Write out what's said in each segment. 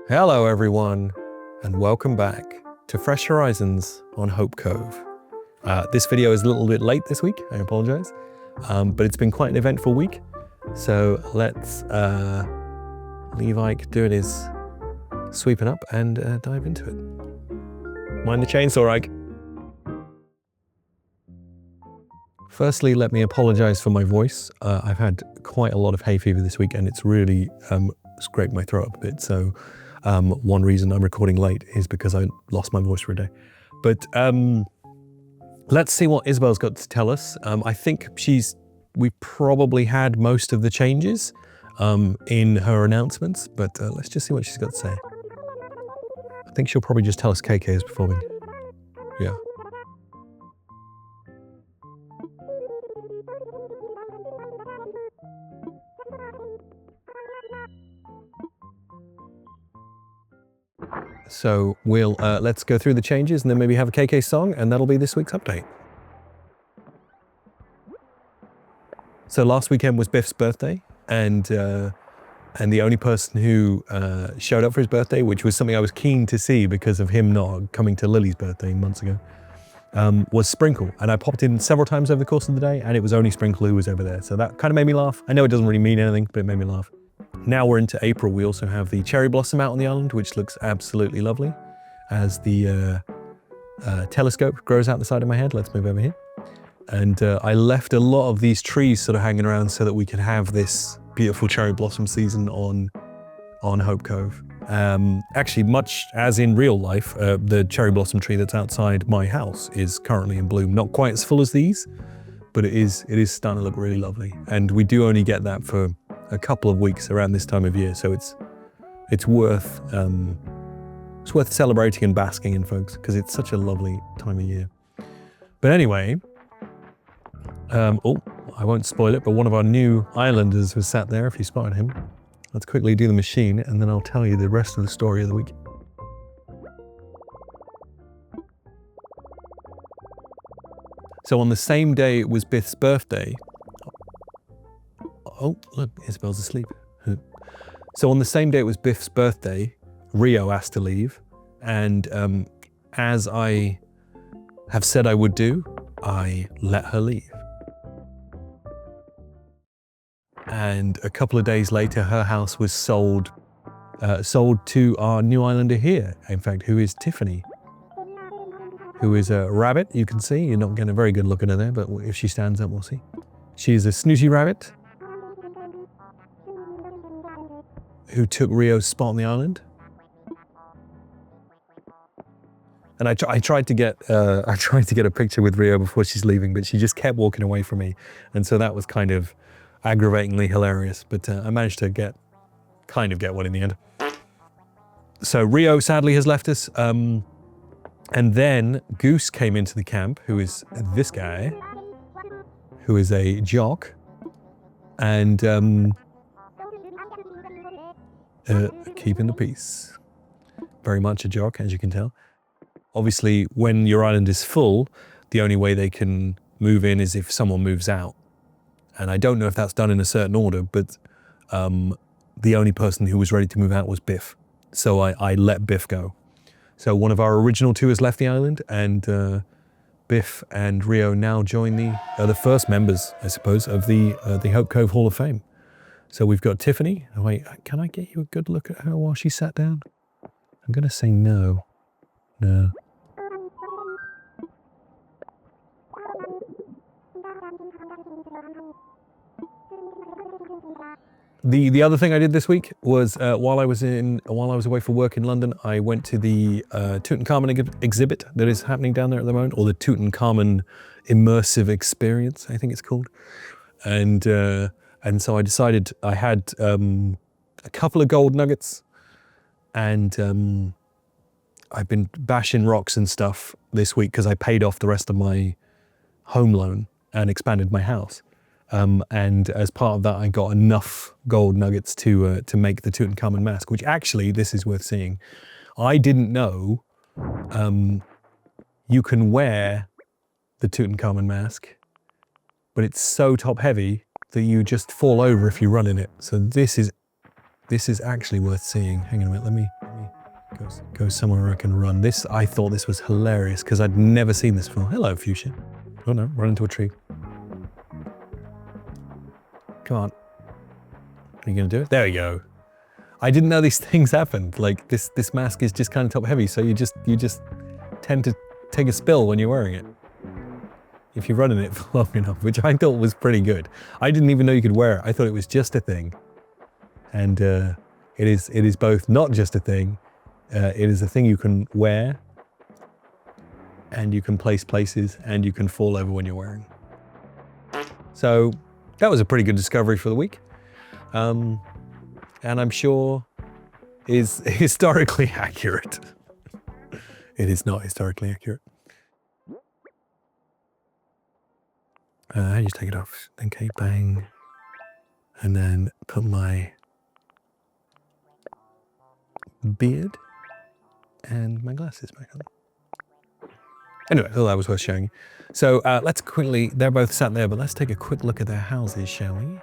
Hello everyone, and welcome back to Fresh Horizons on Hope Cove. This video is a little bit late this week, I apologize, but it's been quite an eventful week. So let's leave Ike doing his sweeping up and dive into it. Mind the chainsaw, Ike. Firstly, let me apologize for my voice. I've had quite a lot of hay fever this week and it's really scraped my throat up a bit. So one reason I'm recording late is because I lost my voice for a day. But let's see what Isabel's got to tell us. I think we probably had most of the changes in her announcements, but let's just see what she's got to say. I think she'll probably just tell us KK is performing. Yeah. So we'll let's go through the changes and then maybe have a KK song, and that'll be this week's update. So last weekend was Biff's birthday, and the only person who showed up for his birthday, which was something I was keen to see because of him not coming to Lily's birthday months ago, was Sprinkle. And I popped in several times over the course of the day, and it was only Sprinkle who was over there. So that kind of made me laugh. I know it doesn't really mean anything, but it made me laugh. Now we're into April. We also have the cherry blossom out on the island, which looks absolutely lovely as the telescope grows out the side of my head. Let's move over here. And I left a lot of these trees sort of hanging around so that we could have this beautiful cherry blossom season on Hope Cove. Actually, much as in real life, the cherry blossom tree that's outside my house is currently in bloom. Not quite as full as these, but it is starting to look really lovely. And we do only get that for a couple of weeks around this time of year, so it's worth celebrating and basking in, folks, because it's such a lovely time of year. But anyway, oh, I won't spoil it, but one of our new islanders was sat there, if you spotted him. Let's quickly do the machine, and then I'll tell you the rest of the story of the week. So on the same day it was Biff's birthday. Oh, look, Isabel's asleep. So on the same day it was Biff's birthday, Rio asked to leave. And as I have said I would do, I let her leave. And a couple of days later, her house was sold to our new islander here, in fact, who is Tiffany, who is a rabbit. You can see, you're not getting a very good look at her there, but if she stands up, we'll see. She's a snooty rabbit who took Rio's spot on the island. And I tried to get a picture with Rio before she's leaving, but she just kept walking away from me, and so that was kind of aggravatingly hilarious. But I managed to get one in the end. So Rio sadly has left us, and then Goose came into the camp, who is this guy, who is a jock, and keeping the peace. Very much a jock, as you can tell. Obviously, when your island is full, the only way they can move in is if someone moves out. And I don't know if that's done in a certain order, but the only person who was ready to move out was Biff. So I let Biff go. So one of our original two has left the island, and Biff and Rio now join the first members, I suppose, of the Hope Cove Hall of Fame. So we've got Tiffany. Oh, wait, can I get you a good look at her while she sat down? I'm going to say no. No. The other thing I did this week was while I was away for work in London, I went to the Tutankhamun exhibit that is happening down there at the moment, or the Tutankhamun Immersive Experience, I think it's called. And so I decided I had a couple of gold nuggets, and I've been bashing rocks and stuff this week because I paid off the rest of my home loan and expanded my house. And as part of that, I got enough gold nuggets to make the Tutankhamun mask, which actually, this is worth seeing. I didn't know you can wear the Tutankhamun mask, but it's so top heavy that you just fall over if you run in it. So this is actually worth seeing. Hang on a minute, let me Go somewhere where I can run. I thought this was hilarious because I'd never seen this before. Hello, Fuchsia. Oh no, run into a tree. Come on. Are you gonna do it? There we go. I didn't know these things happened. Like this mask is just kind of top heavy, so you just tend to take a spill when you're wearing it. If you run in it for long enough, which I thought was pretty good. I didn't even know you could wear it. I thought it was just a thing. And it is both not just a thing, it is a thing you can wear, and you can place places, and you can fall over when you're wearing. So that was a pretty good discovery for the week. And I'm sure is historically accurate. It is not historically accurate. I just take it off. Okay, bang. And then put my beard and my glasses back on. Anyway, I thought that was worth showing you. So let's quickly, they're both sat there, but let's take a quick look at their houses, shall we?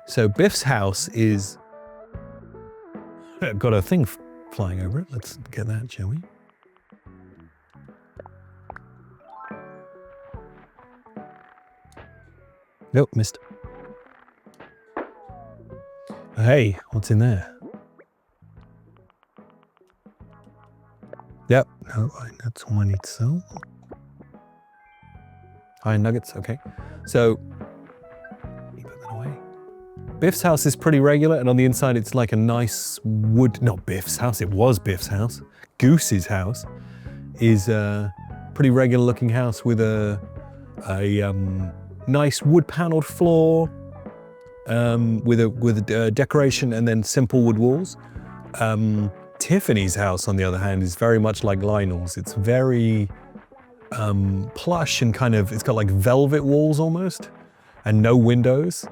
So Biff's house is got a thing flying over it. Let's get that, shall we? Nope, missed. Hey, what's in there? Yep, no, that's one I need to sell. Iron nuggets, okay. So, put that away. Biff's house is pretty regular, and on the inside it's like a nice wood, not Biff's house, it was Biff's house. Goose's house is a pretty regular looking house with a nice wood paneled floor, with a decoration and then simple wood walls. Tiffany's house, on the other hand, is very much like Lionel's. It's very plush and kind of, it's got like velvet walls almost, and no windows.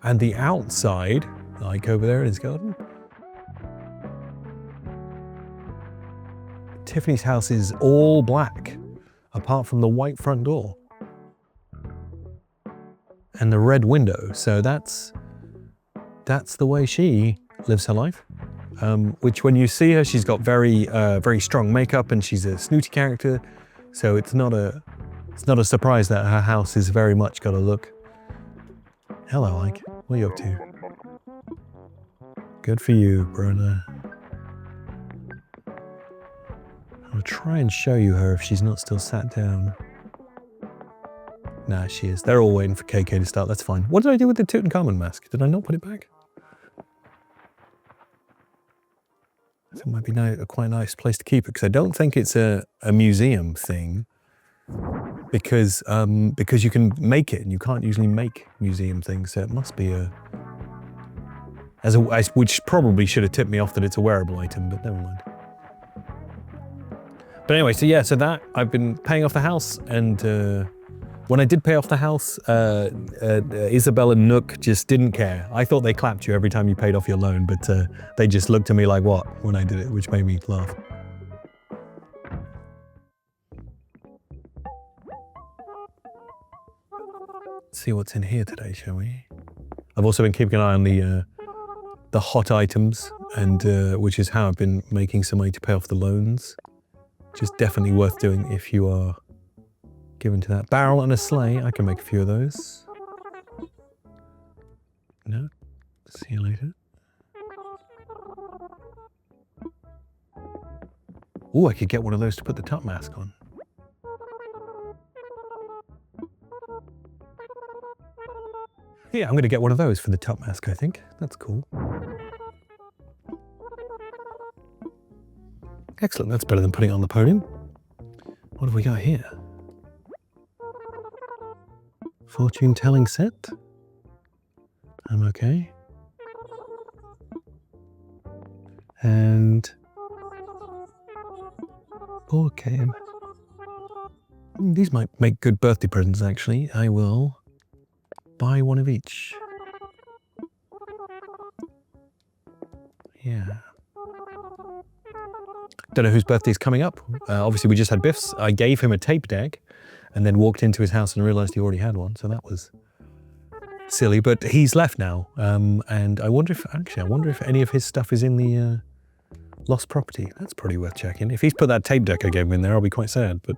And the outside, like over there in his garden, Tiffany's house is all black, apart from the white front door and the red window. So that's the way she lives her life. Which when you see her, she's got very strong makeup and she's a snooty character. So it's not a surprise that her house is very much got a look. Hello, Ike. What are you up to? Good for you, brother. I'll try and show you her if she's not still sat down. Nah, she is. They're all waiting for KK to start. That's fine. What did I do with the Tutankhamun mask? Did I not put it back? I think it might be a quite nice place to keep it, because I don't think it's a museum thing, because you can make it and you can't usually make museum things, so it must be which probably should have tipped me off that it's a wearable item, but never mind. But anyway, so yeah, so that I've been paying off the house, and when I did pay off the house, Isabel and Nook just didn't care. I thought they clapped you every time you paid off your loan, but they just looked at me like, what, when I did it, which made me laugh. Let's see what's in here today, shall we? I've also been keeping an eye on the hot items, and which is how I've been making some money to pay off the loans, which is definitely worth doing if you are given to that. Barrel and a sleigh, I can make a few of those. No, see you later. Oh, I could get one of those to put the top mask on. Yeah, I'm gonna get one of those for the top mask, I think. That's cool. Excellent, that's better than putting it on the podium. What have we got here? Fortune telling set. I'm okay. And board game. These might make good birthday presents, actually. I will buy one of each. Yeah. Don't know whose birthday's coming up. Obviously, we just had Biff's. I gave him a tape deck and then walked into his house and realized he already had one. So that was silly, but he's left now. And I wonder if any of his stuff is in the lost property. That's probably worth checking. If he's put that tape deck I gave him in there, I'll be quite sad, but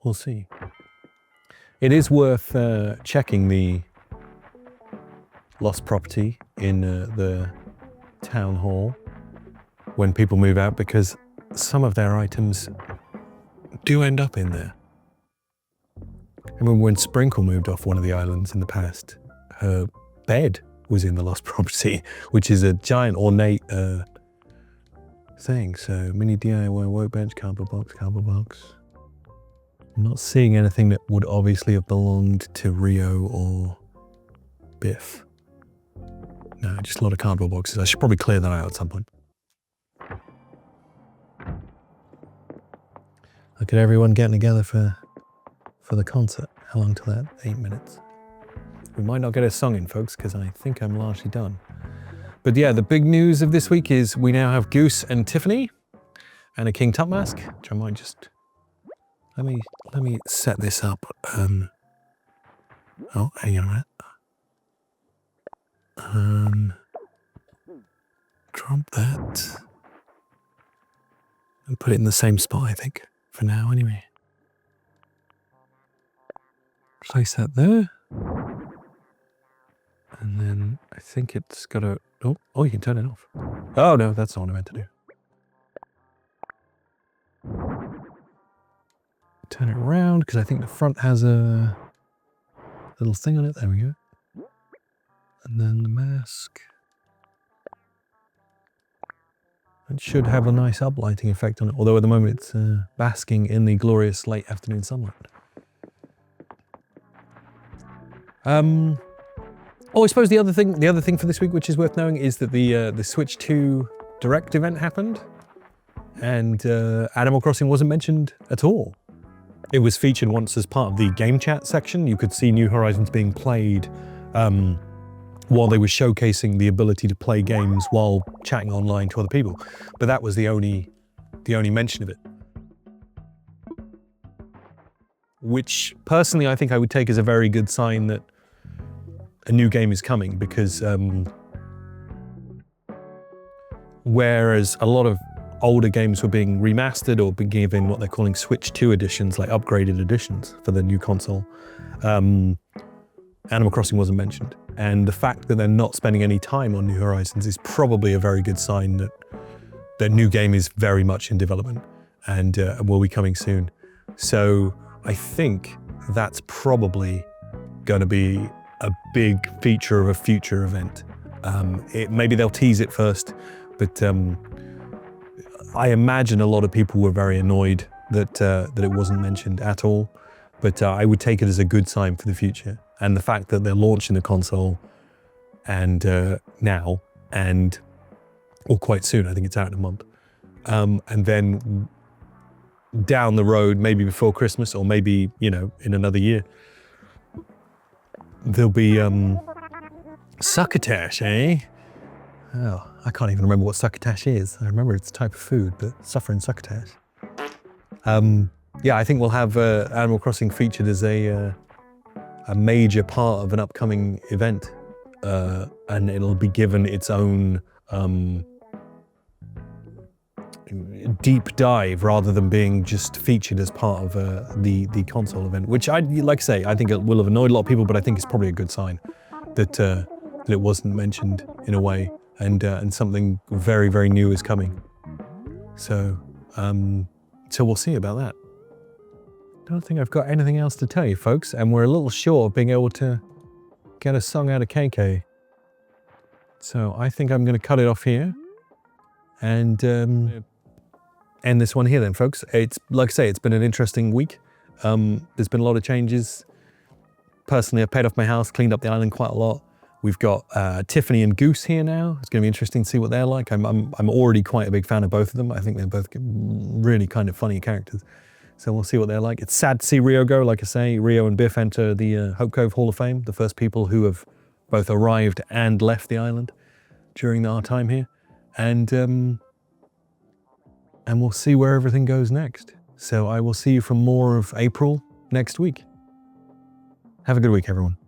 we'll see. It is worth checking the lost property in the town hall when people move out, because some of their items do end up in there. I remember when Sprinkle moved off one of the islands in the past, her bed was in the lost property, which is a giant ornate thing. So mini DIY workbench, cardboard box. I'm not seeing anything that would obviously have belonged to Rio or Biff. No, just a lot of cardboard boxes. I should probably clear that out at some point. Look at everyone getting together for the concert. How long till that? 8 minutes. We might not get a song in, folks, because I think I'm largely done. But yeah, the big news of this week is we now have Goose and Tiffany and a King Tut mask, which I might just... Let me set this up. Oh, hang on a minute. Drop that. And put it in the same spot, I think, for now anyway. Place that there. And then I think it's got a... Oh, you can turn it off. Oh, no, that's not what I meant to do. Turn it around, because I think the front has a little thing on it. There we go. And then the mask. It should have a nice uplighting effect on it, although at the moment it's basking in the glorious late afternoon sunlight. Oh, I suppose the other thing for this week, which is worth knowing, is that the Switch 2 Direct event happened, and Animal Crossing wasn't mentioned at all. It was featured once as part of the game chat section. You could see New Horizons being played while they were showcasing the ability to play games while chatting online to other people. But that was the only mention of it. Which, personally, I think I would take as a very good sign that a new game is coming, because whereas a lot of older games were being remastered or being given what they're calling Switch 2 editions, like upgraded editions for the new console, Animal Crossing wasn't mentioned. And the fact that they're not spending any time on New Horizons is probably a very good sign that their new game is very much in development and will be coming soon. So I think that's probably going to be a big feature of a future event. Maybe they'll tease it first, but I imagine a lot of people were very annoyed that it wasn't mentioned at all. But I would take it as a good sign for the future. And the fact that they're launching the console and now, or quite soon, I think it's out in a month. And then down the road, maybe before Christmas, or maybe, in another year, there'll be succotash, eh? Oh, I can't even remember what succotash is. I remember it's a type of food, but suffering succotash. Yeah, I think we'll have Animal Crossing featured as a major part of an upcoming event, and it'll be given its own deep dive rather than being just featured as part of the console event, which like I say, I think it will have annoyed a lot of people, but I think it's probably a good sign that it wasn't mentioned in a way, and something very, very new is coming. So we'll see about that. I don't think I've got anything else to tell you, folks, and we're a little short of being able to get a song out of KK. So I think I'm going to cut it off here and end this one here then, folks. It's, like I say, it's been an interesting week. There's been a lot of changes. Personally, I've paid off my house, cleaned up the island quite a lot. We've got Tiffany and Goose here now. It's going to be interesting to see what they're like. I'm already quite a big fan of both of them. I think they're both really kind of funny characters. So we'll see what they're like. It's sad to see Rio go, like I say. Rio and Biff enter the Hope Cove Hall of Fame, the first people who have both arrived and left the island during our time here. And we'll see where everything goes next. So I will see you for more of April next week. Have a good week, everyone.